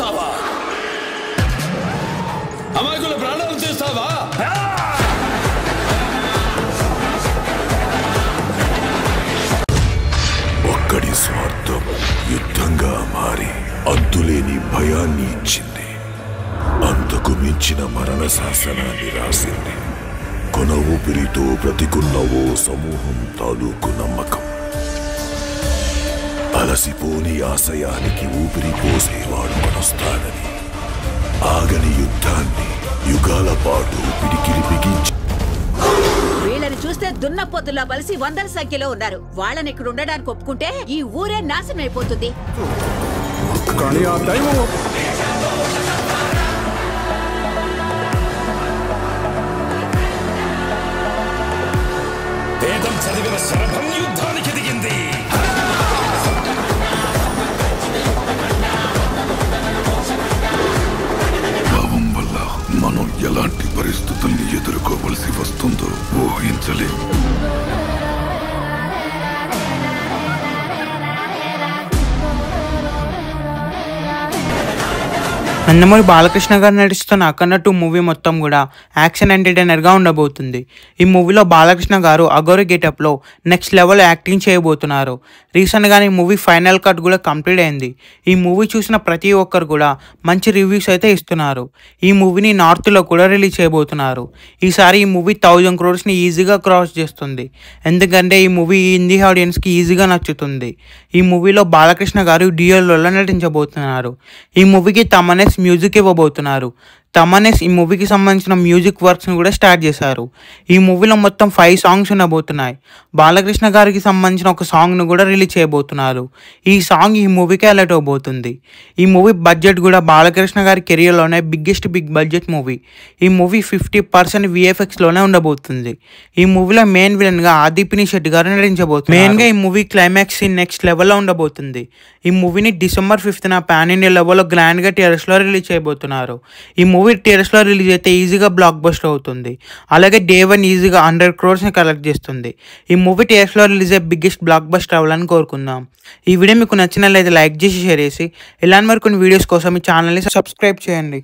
చేస్తావా? అమాయకుల ప్రాణాలు తీస్తావా? ఒక్కడి స్వార్థం యుద్ధంగా మారి అంతులేని భయాన్ని ఇచ్చింది. అంతకు మించిన మరణ శాసనాన్ని రాసింది. కొన ఊపిరితో బ్రతికున్న ఓ సమూహం తాలూకు నమ్మకం. అలసిపోని ఆశయానికి ఊపిరి పోసేవాడు మనొస్తాడని. ఆగని యుద్ధాన్ని యుగాల పాటు పిడికిలి బిగించి. వీళ్ళని చూస్తే దున్నపోతులా బలిసి వందల సంఖ్యలో ఉన్నారు. వాళ్ళని ఇక్కడ ఉండడానికి ఒప్పుకుంటే ఈ ఊరే నాశనం అయిపోతుంది. వేదం చదివిన శరభం యుద్ధానికి దిగింది. భావం వల్ల మనం ఎలాంటి పరిస్థితుల్ని ఎదుర్కోవలసి వస్తుందో ఊహించలేం. నందమూరి బాలకృష్ణ గారు నటిస్తున్న అఖండ 2 మూవీ మొత్తం కూడా యాక్షన్ ఎంటర్టైనర్గా ఉండబోతుంది. ఈ మూవీలో బాలకృష్ణ గారు అఘోరి గెటప్లో నెక్స్ట్ లెవెల్ యాక్టింగ్ చేయబోతున్నారు. రీసెంట్గానే ఈ మూవీ ఫైనల్ కట్ కూడా కంప్లీట్ అయింది. ఈ మూవీ చూసిన ప్రతి ఒక్కరు కూడా మంచి రివ్యూస్ అయితే ఇస్తున్నారు. ఈ మూవీని నార్త్లో కూడా రిలీజ్ చేయబోతున్నారు. ఈసారి ఈ మూవీ 1000 crores ఈజీగా క్రాస్ చేస్తుంది. ఎందుకంటే ఈ మూవీ హిందీ ఆడియన్స్కి ఈజీగా నచ్చుతుంది. ఈ మూవీలో బాలకృష్ణ గారు డ్యూయల్లో నటించబోతున్నారు. ఈ మూవీకి తమనే మ్యూజిక్ ఇవ్వబోతున్నారు. తమనేస్ ఈ మూవీకి సంబంధించిన మ్యూజిక్ వర్క్స్ని కూడా స్టార్ట్ చేశారు. ఈ మూవీలో మొత్తం 5 సాంగ్స్ ఉండబోతున్నాయి. బాలకృష్ణ గారికి సంబంధించిన ఒక సాంగ్ను కూడా రిలీజ్ చేయబోతున్నారు. ఈ సాంగ్ ఈ మూవీకి హైలైట్ అవబోతుంది. ఈ మూవీ బడ్జెట్ కూడా బాలకృష్ణ గారి కెరియర్లోనే బిగ్ బడ్జెట్ మూవీ. ఈ మూవీ 50% VFXలోనే ఉండబోతుంది. ఈ మూవీలో మెయిన్ విలన్గా ఆదిపిని శెట్టి గారు నటించబోతున్నారు. మెయిన్గా ఈ మూవీ క్లైమాక్స్ సీన్ నెక్స్ట్ లెవెల్లో ఉండబోతుంది. ఈ మూవీని December 5th పాన్ ఇండియా లెవెల్లో గ్రాండ్గా థియేటర్స్లో రిలీజ్ చేయబోతున్నారు. ఈ మూవీ థియేటర్స్లో రిలీజ్ అయితే ఈజీగా బ్లాక్ బస్టర్ అవుతుంది. అలాగే Day 1 ఈజీగా 100 crores కలెక్ట్ చేస్తుంది. ఈ మూవీ థియేటర్స్లో రిలీజ్ అయ్యే బిగ్గెస్ట్ బ్లాక్ బస్టర్ అవ్వాలని కోరుకుందాం. ఈ వీడియో మీకు నచ్చినట్లయితే లైక్ చేసి షేర్ చేసి ఇలాంటి మరికొన్ని వీడియోస్ కోసం ఈ ఛానల్ని సబ్స్క్రైబ్ చేయండి.